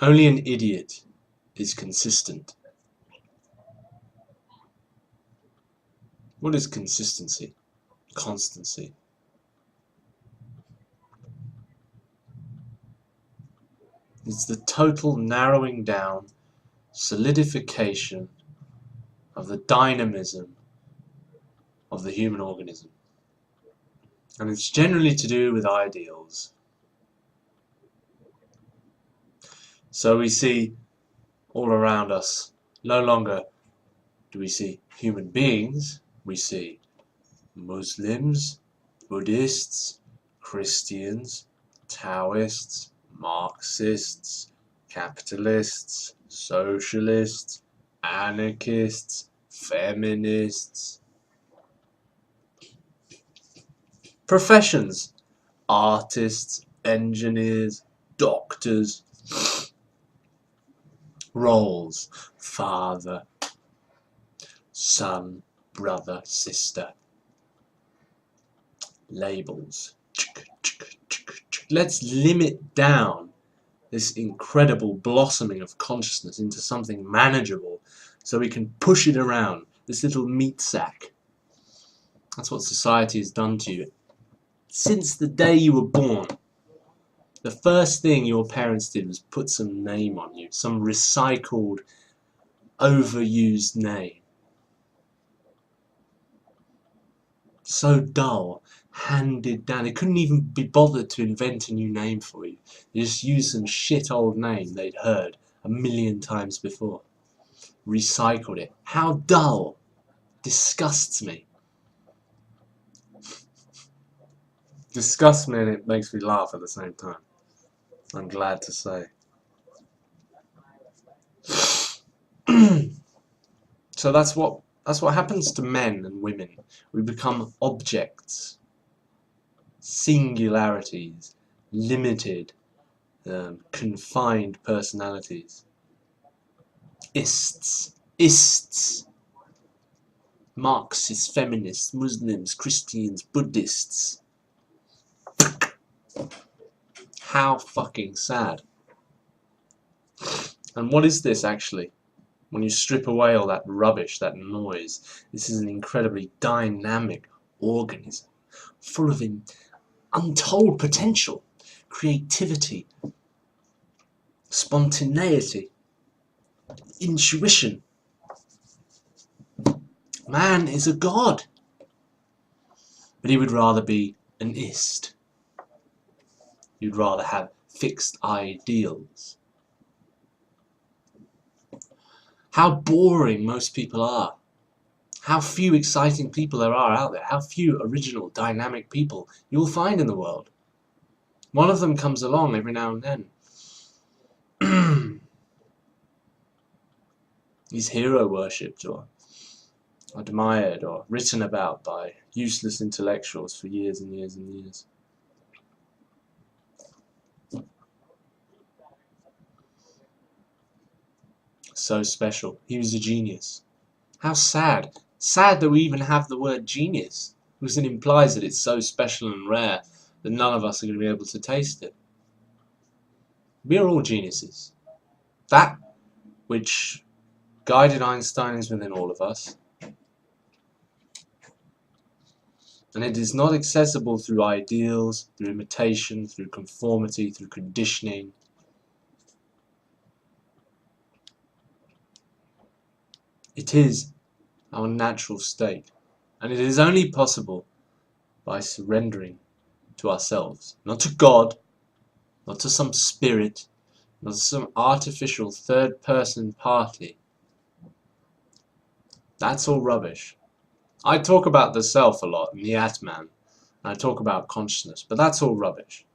Only an idiot is consistent. What is consistency? Constancy. It's the total narrowing down, solidification of the dynamism of the human organism. And it's generally to do with ideals. So we see all around us, no longer do we see human beings, we see Muslims, Buddhists, Christians, Taoists, Marxists, capitalists, socialists, anarchists, feminists. Professions: artists, engineers, doctors. Roles: father, son, brother, sister. Labels. Let's limit down this incredible blossoming of consciousness into something manageable so we can push it around, this little meat sack. That's what society has done to you. Since the day you were born, the first thing your parents did was put some name on you, some recycled, overused name. So dull, handed down. They couldn't even be bothered to invent a new name for you. They just used some shit old name they'd heard 1,000,000 times before. Recycled it. How dull. Disgusts me. Disgusts me, and it makes me laugh at the same time, I'm glad to say. So that's what happens to men and women. We become objects, singularities, limited, confined personalities. Ists, Marxists, feminists, Muslims, Christians, Buddhists. How fucking sad. And what is this actually? When you strip away all that rubbish, that noise, this is an incredibly dynamic organism, full of untold potential, creativity, spontaneity, intuition. Man is a god, but he would rather be an ist. You'd rather have fixed ideals. How boring most people are. How few exciting people there are out there. How few original, dynamic people you'll find in the world. One of them comes along every now and then. He's hero worshipped or admired or written about by useless intellectuals for years and years and years. So special. He was a genius. How sad. Sad that we even have the word genius, because it implies that it's so special and rare that none of us are going to be able to taste it. We are all geniuses. That which guided Einstein is within all of us. And it is not accessible through ideals, through imitation, through conformity, through conditioning. It is our natural state, and it is only possible by surrendering to ourselves, not to God, not to some spirit, not to some artificial third-person party. That's all rubbish. I talk about the self a lot, and the Atman, and I talk about consciousness, but that's all rubbish.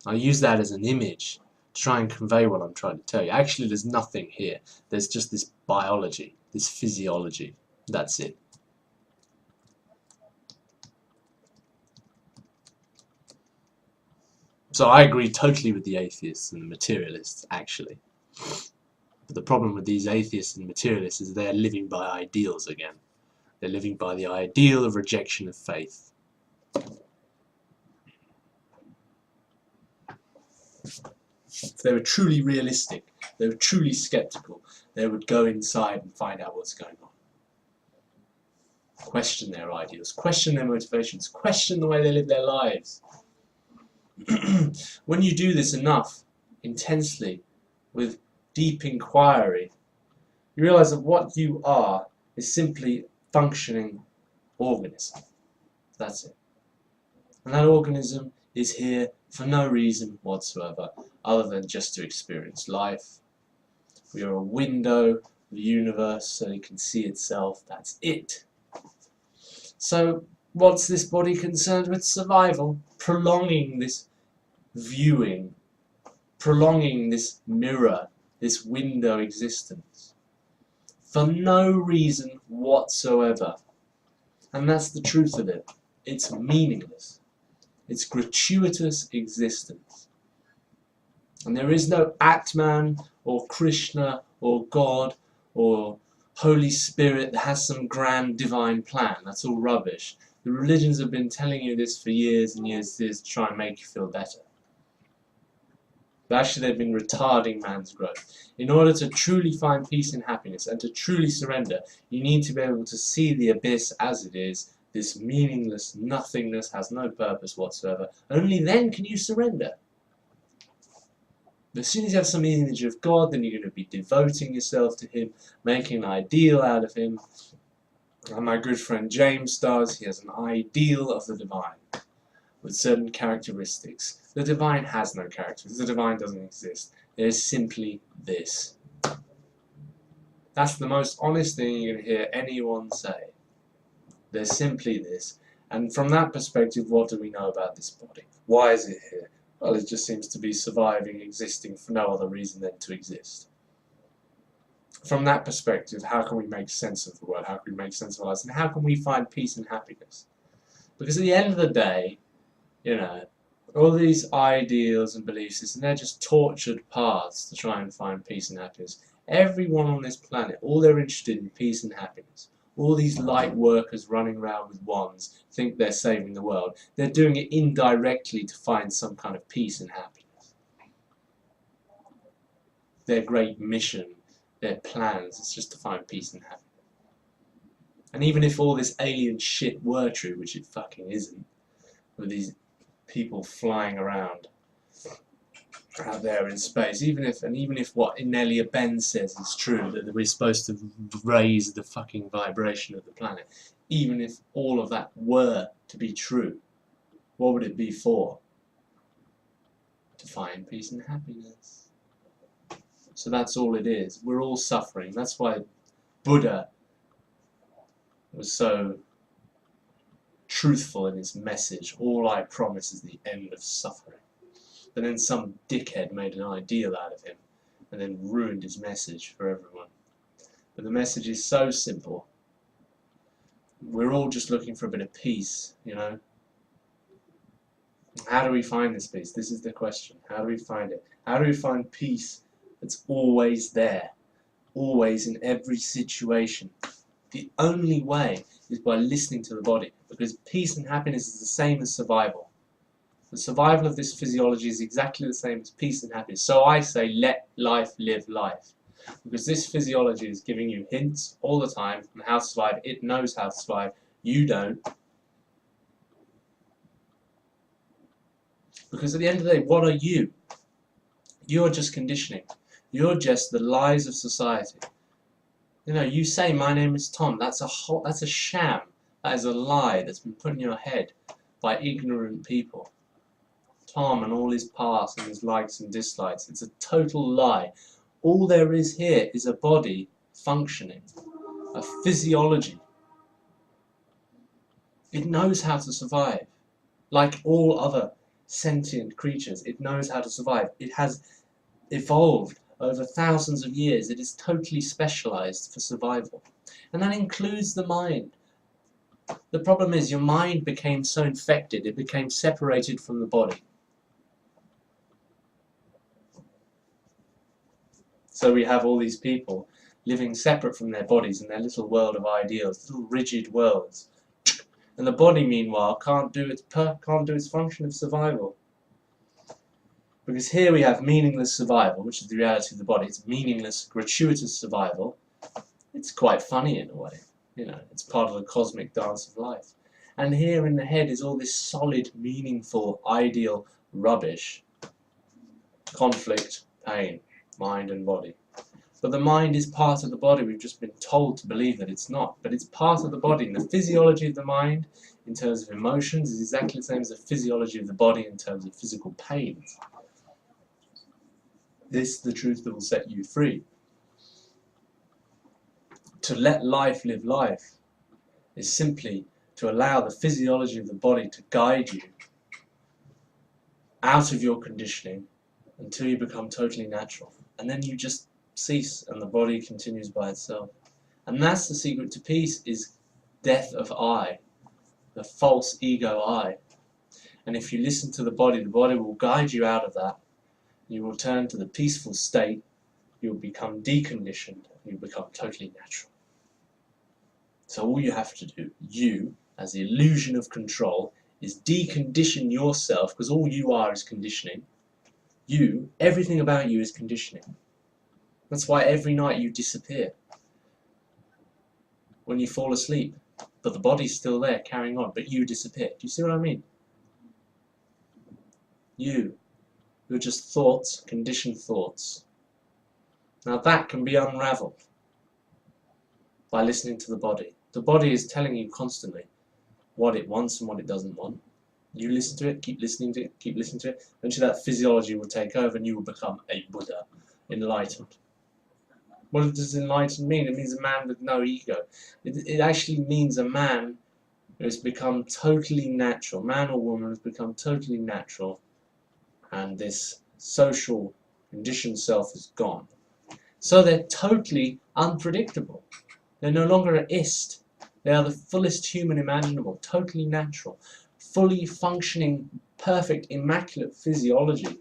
I use that as an image to try and convey what I'm trying to tell you. Actually, there's nothing here. There's just this biology, this physiology. That's it. So I agree totally with the atheists and the materialists, actually. But the problem with these atheists and materialists is they're living by ideals again. They're living by the ideal of rejection of faith. If they were truly realistic, they were truly skeptical, they would go inside and find out what's going on. Question their ideals, question their motivations, question the way they live their lives. When you do this enough, intensely, with deep inquiry, you realize that what you are is simply functioning organism. That's it. And that organism is here for no reason whatsoever, other than just to experience life. We are a window of the universe so it can see itself. That's it. So what's this body concerned with? Survival. Prolonging this viewing. Prolonging this mirror, this window existence. For no reason whatsoever. And that's the truth of it. It's meaningless. It's gratuitous existence. And there is no Atman or Krishna or God or Holy Spirit that has some grand divine plan. That's all rubbish. The religions have been telling you this for years and years to try and make you feel better. But actually they've been retarding man's growth. In order to truly find peace and happiness and to truly surrender, you need to be able to see the abyss as it is. This meaningless nothingness has no purpose whatsoever. Only then can you surrender. As soon as you have some image of God, then you're going to be devoting yourself to Him, making an ideal out of Him. And my good friend James does. He has an ideal of the divine with certain characteristics. The divine has no characteristics. The divine doesn't exist. It is simply this. That's the most honest thing you're going to hear anyone say. There's simply this. And from that perspective, what do we know about this body? Why is it here? Well, it just seems to be surviving, existing for no other reason than to exist. From that perspective, how can we make sense of the world? How can we make sense of our lives? And how can we find peace and happiness? Because at the end of the day, you know, all these ideals and belief systems, they're just tortured paths to try and find peace and happiness. Everyone on this planet, all they're interested in peace and happiness. All these light workers running around with wands think they're saving the world. They're doing it indirectly to find some kind of peace and happiness. Their great mission, their plans, is just to find peace and happiness. And even if all this alien shit were true, which it fucking isn't, with these people flying around out there in space, even if what Inelia Ben says is true, that we're supposed to raise the fucking vibration of the planet, even if all of that were to be true, what would it be for? To find peace and happiness. So that's all it is. We're all suffering. That's why Buddha was so truthful in his message. All I promise is the end of suffering. But then some dickhead made an ideal out of him and then ruined his message for everyone. But the message is so simple. We're all just looking for a bit of peace, you know. How do we find this peace? This is the question. How do we find it? How do we find peace that's always there, always in every situation? The only way is by listening to the body, because peace and happiness is the same as survival. The survival of this physiology is exactly the same as peace and happiness. So I say, let life live life. Because this physiology is giving you hints all the time on how to survive. It knows how to survive. You don't. Because at the end of the day, what are you? You're just conditioning. You're just the lies of society. You know, you say, my name is Tom. That's a sham. That is a lie that's been put in your head by ignorant people. Tom and all his past and his likes and dislikes. It's a total lie. All there is here is a body functioning, a physiology. It knows how to survive. Like all other sentient creatures, it knows how to survive. It has evolved over thousands of years. It is totally specialized for survival. And that includes the mind. The problem is your mind became so infected, it became separated from the body. So we have all these people living separate from their bodies in their little world of ideals, little rigid worlds. And the body, meanwhile, can't do its function of survival. Because here we have meaningless survival, which is the reality of the body. It's meaningless, gratuitous survival. It's quite funny in a way. You know, it's part of the cosmic dance of life. And here in the head is all this solid, meaningful, ideal rubbish. Conflict, pain, mind and body. But the mind is part of the body. We've just been told to believe that it's not. But it's part of the body. And the physiology of the mind, in terms of emotions, is exactly the same as the physiology of the body in terms of physical pains. This is the truth that will set you free. To let life live life is simply to allow the physiology of the body to guide you out of your conditioning until you become totally natural. And then you just cease and the body continues by itself. And that's the secret to peace, is death of I, the false ego I. And if you listen to the body will guide you out of that. You will turn to the peaceful state, you will become deconditioned, and you will become totally natural. So all you have to do, you, as the illusion of control, is decondition yourself, because all you are is conditioning. You, everything about you is conditioning. That's why every night you disappear when you fall asleep, but the body's still there carrying on, but you disappear. Do you see what I mean? You're just thoughts, conditioned thoughts. Now that can be unraveled by listening to the body. The body is telling you constantly what it wants and what it doesn't want. You listen to it, keep listening to it, keep listening to it. Eventually that physiology will take over and you will become a Buddha, enlightened. What does enlightened mean? It means a man with no ego. It actually means a man who has become totally natural. Man or woman has become totally natural, and this social conditioned self is gone. So they're totally unpredictable. They're no longer an ist. They are the fullest human imaginable, totally natural, fully functioning, perfect, immaculate physiology.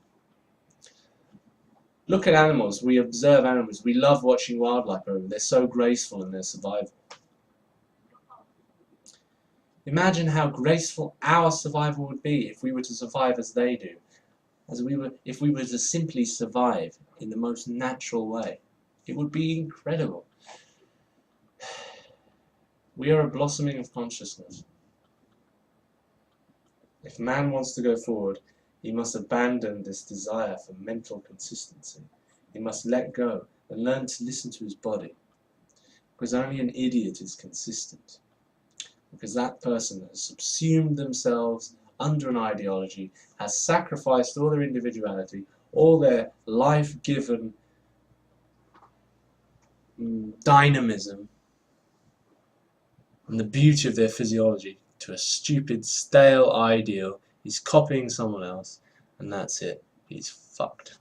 Look at animals. We observe animals. We love watching wildlife. They're so graceful in their survival. Imagine how graceful our survival would be if we were to survive as they do. If we were to simply survive in the most natural way. It would be incredible. We are a blossoming of consciousness. If man wants to go forward, he must abandon this desire for mental consistency. He must let go and learn to listen to his body. Because only an idiot is consistent. Because that person has subsumed themselves under an ideology, has sacrificed all their individuality, all their life-given dynamism, and the beauty of their physiology to a stupid, stale ideal. He's copying someone else, and that's it. He's fucked.